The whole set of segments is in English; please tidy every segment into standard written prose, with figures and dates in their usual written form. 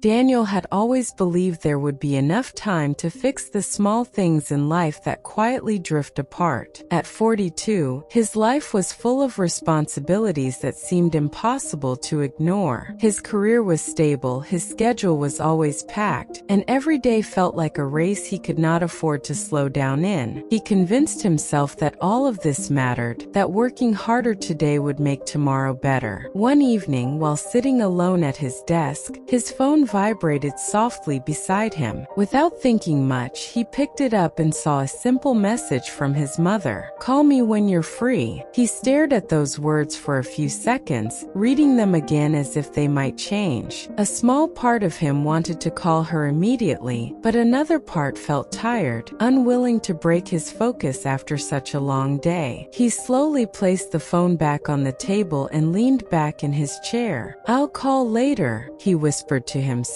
Daniel had always believed there would be enough time to fix the small things in life that quietly drift apart. At 42, his life was full of responsibilities that seemed impossible to ignore. His career was stable, his schedule was always packed, and every day felt like a race he could not afford to slow down in. He convinced himself that all of this mattered, that working harder today would make tomorrow better. One evening, while sitting alone at his desk, his phone vibrated softly beside him. Without thinking much, he picked it up and saw a simple message from his mother. "Call me when you're free." He stared at those words for a few seconds, reading them again as if they might change. A small part of him wanted to call her immediately, but another part felt tired, unwilling to break his focus after such a long day. He slowly placed the phone back on the table and leaned back in his chair. "I'll call later," he whispered to himself,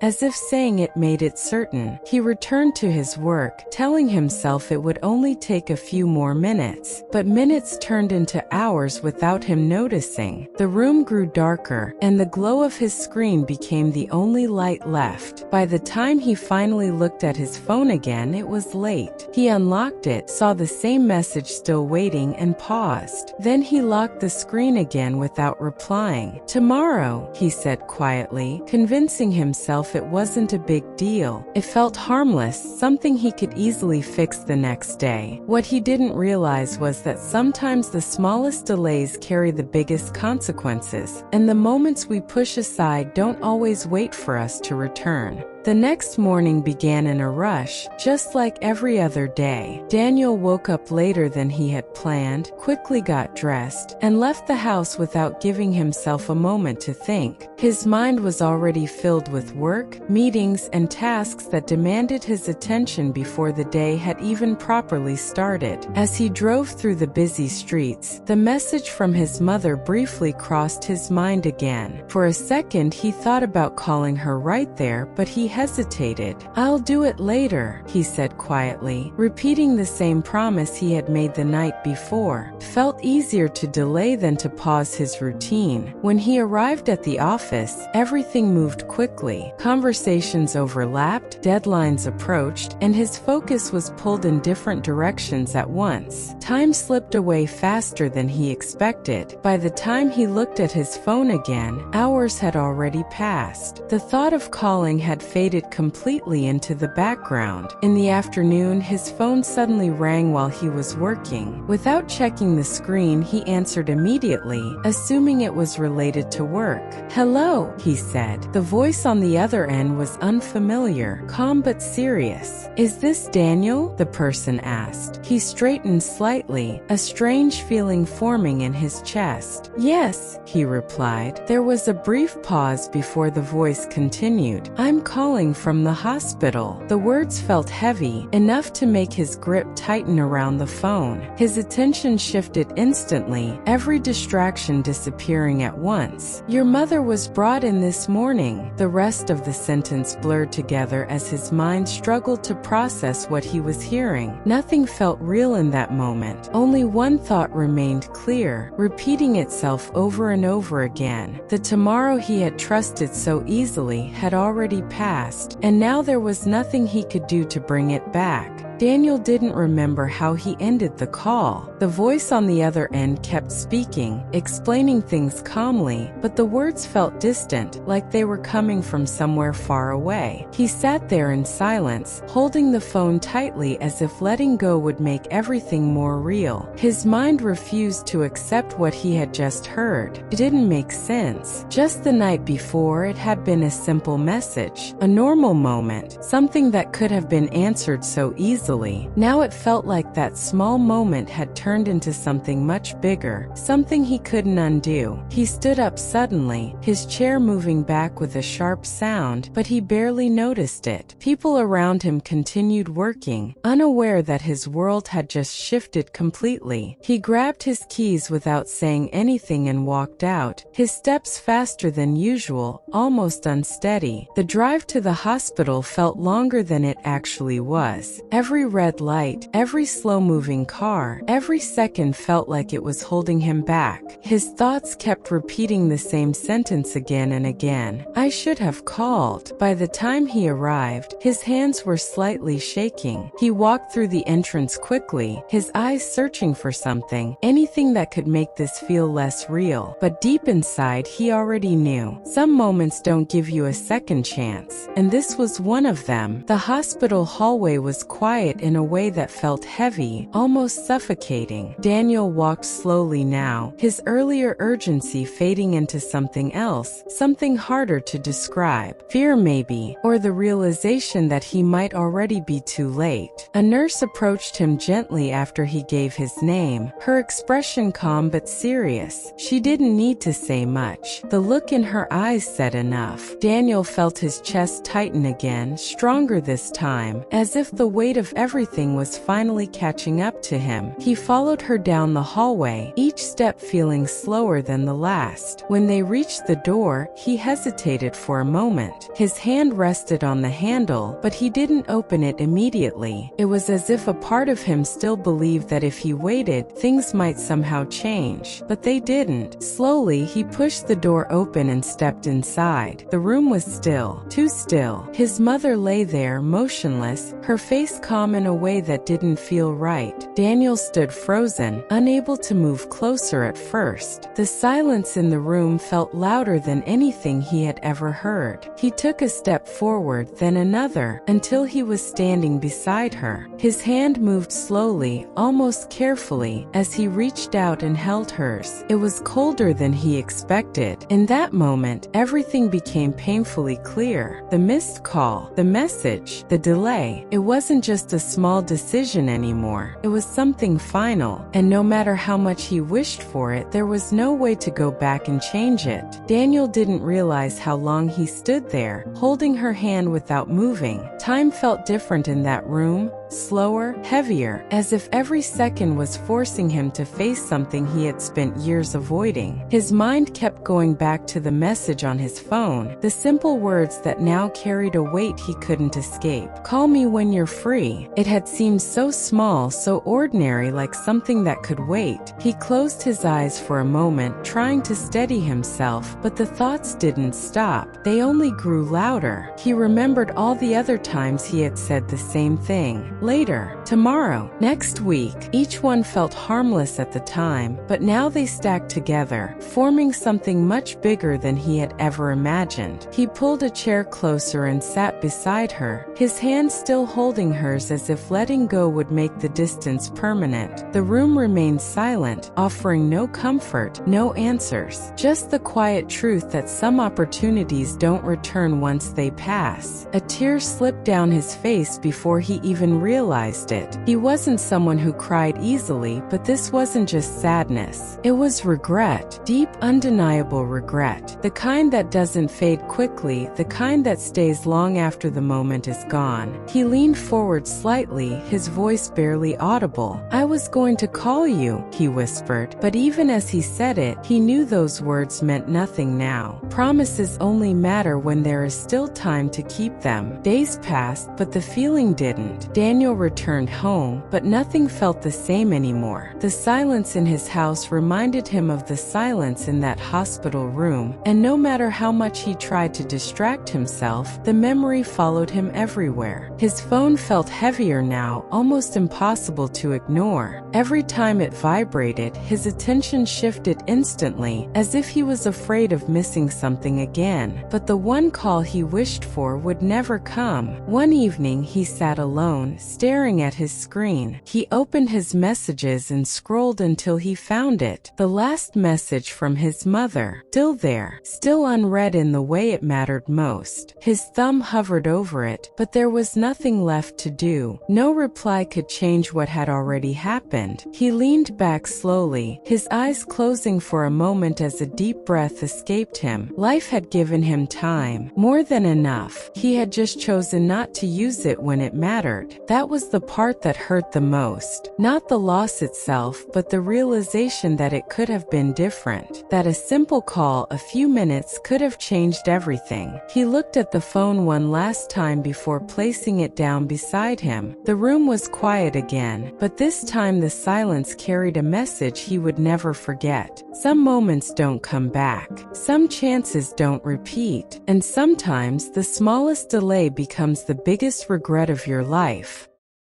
as if saying it made it certain. He returned to his work, telling himself it would only take a few more minutes. But minutes turned into hours without him noticing. The room grew darker, and the glow of his screen became the only light left. By the time he finally looked at his phone again, it was late. He unlocked it, saw the same message still waiting, and paused. Then he locked the screen again without replying. "Tomorrow," he said quietly, convincing himself it wasn't a big deal. It felt harmless, something he could easily fix the next day. What he didn't realize was that sometimes the smallest delays carry the biggest consequences, and the moments we push aside don't always wait for us to return. The next morning began in a rush, just like every other day. Daniel woke up later than he had planned, quickly got dressed, and left the house without giving himself a moment to think. His mind was already filled with work, meetings, and tasks that demanded his attention before the day had even properly started. As he drove through the busy streets, the message from his mother briefly crossed his mind again. For a second, he thought about calling her right there, but he hesitated. "I'll do it later," he said quietly, repeating the same promise he had made the night before. It felt easier to delay than to pause his routine. When he arrived at the office, everything moved quickly. Conversations overlapped, deadlines approached, and his focus was pulled in different directions at once. Time slipped away faster than he expected. By the time he looked at his phone again, hours had already passed. The thought of calling had faded completely into the background. In the afternoon, his phone suddenly rang while he was working. Without checking the screen, he answered immediately, assuming it was related to work. "Hello," he said. The voice on the other end was unfamiliar, calm but serious. "Is this Daniel?" the person asked. He straightened slightly, a strange feeling forming in his chest. "Yes," he replied. There was a brief pause before the voice continued. "I'm calling from the hospital." The words felt heavy, enough to make his grip tighten around the phone. His attention shifted instantly, every distraction disappearing at once. "Your mother was brought in this morning." The rest of the sentence blurred together as his mind struggled to process what he was hearing. Nothing felt real in that moment. Only one thought remained clear, repeating itself over and over again. The tomorrow he had trusted so easily had already passed, and now there was nothing he could do to bring it back. Daniel didn't remember how he ended the call. The voice on the other end kept speaking, explaining things calmly, but the words felt distant, like they were coming from somewhere far away. He sat there in silence, holding the phone tightly as if letting go would make everything more real. His mind refused to accept what he had just heard. It didn't make sense. Just the night before, it had been a simple message, a normal moment, something that could have been answered so easily. Now it felt like that small moment had turned into something much bigger, something he couldn't undo. He stood up suddenly, his chair moving back with a sharp sound, but he barely noticed it. People around him continued working, unaware that his world had just shifted completely. He grabbed his keys without saying anything and walked out, his steps faster than usual, almost unsteady. The drive to the hospital felt longer than it actually was. Every Every red light, every slow-moving car, every second felt like it was holding him back. His thoughts kept repeating the same sentence again and again. I should have called. By the time he arrived, his hands were slightly shaking. He walked through the entrance quickly, his eyes searching for something, anything that could make this feel less real. But deep inside, he already knew. Some moments don't give you a second chance, and this was one of them. The hospital hallway was quiet in a way that felt heavy, almost suffocating. Daniel walked slowly now, his earlier urgency fading into something else, something harder to describe. Fear maybe, or the realization that he might already be too late. A nurse approached him gently after he gave his name, her expression calm but serious. She didn't need to say much. The look in her eyes said enough. Daniel felt his chest tighten again, stronger this time, as if the weight of everything was finally catching up to him. He followed her down the hallway, each step feeling slower than the last. When they reached the door, he hesitated for a moment. His hand rested on the handle, but he didn't open it immediately. It was as if a part of him still believed that if he waited, things might somehow change. But they didn't. Slowly, he pushed the door open and stepped inside. The room was still, too still. His mother lay there, motionless, her face calm in a way that didn't feel right. Daniel stood frozen, unable to move closer at first. The silence in the room felt louder than anything he had ever heard. He took a step forward, then another, until he was standing beside her. His hand moved slowly, almost carefully, as he reached out and held hers. It was colder than he expected. In that moment, everything became painfully clear. The missed call, the message, the delay. It wasn't just a small decision anymore. It was something final, and no matter how much he wished for it, there was no way to go back and change it. Daniel didn't realize how long he stood there, holding her hand without moving. Time felt different in that room, slower, heavier, as if every second was forcing him to face something he had spent years avoiding. His mind kept going back to the message on his phone, the simple words that now carried a weight he couldn't escape. Call me when you're free. It had seemed so small, so ordinary, like something that could wait. He closed his eyes for a moment, trying to steady himself, but the thoughts didn't stop. They only grew louder. He remembered all the other times he had said the same thing. Later, tomorrow, next week. Each one felt harmless at the time, but now they stacked together, forming something much bigger than he had ever imagined. He pulled a chair closer and sat beside her, his hand still holding hers as if letting go would make the distance permanent. The room remained silent, offering no comfort, no answers, just the quiet truth that some opportunities don't return once they pass. A tear slipped down his face before he even realized it. He wasn't someone who cried easily, but this wasn't just sadness. It was regret, deep, undeniable regret. The kind that doesn't fade quickly, the kind that stays long after the moment is gone. He leaned forward slightly, his voice barely audible. I was going to call you, he whispered, but even as he said it, he knew those words meant nothing now. Promises only matter when there is still time to keep them. Days passed, but the feeling didn't. Daniel returned home, but nothing felt the same anymore. The silence in his house reminded him of the silence in that hospital room, and no matter how much he tried to distract himself, the memory followed him everywhere. His phone felt heavier now, almost impossible to ignore. Every time it vibrated, his attention shifted instantly, as if he was afraid of missing something again. But the one call he wished for would never come. One evening, he sat alone, staring at his screen. He opened his messages and scrolled until he found it. The last message from his mother. Still there, still unread in the way it mattered most. His thumb hovered over it, but there was nothing left to do. No reply could change what had already happened. He leaned back slowly, his eyes closing for a moment as a deep breath escaped him. Life had given him time, more than enough. He had just chosen not to use it when it mattered. That That was the part that hurt the most. Not the loss itself, but the realization that it could have been different. That a simple call, a few minutes, could have changed everything. He looked at the phone one last time before placing it down beside him. The room was quiet again, but this time the silence carried a message he would never forget. Some moments don't come back. Some chances don't repeat. And sometimes the smallest delay becomes the biggest regret of your life.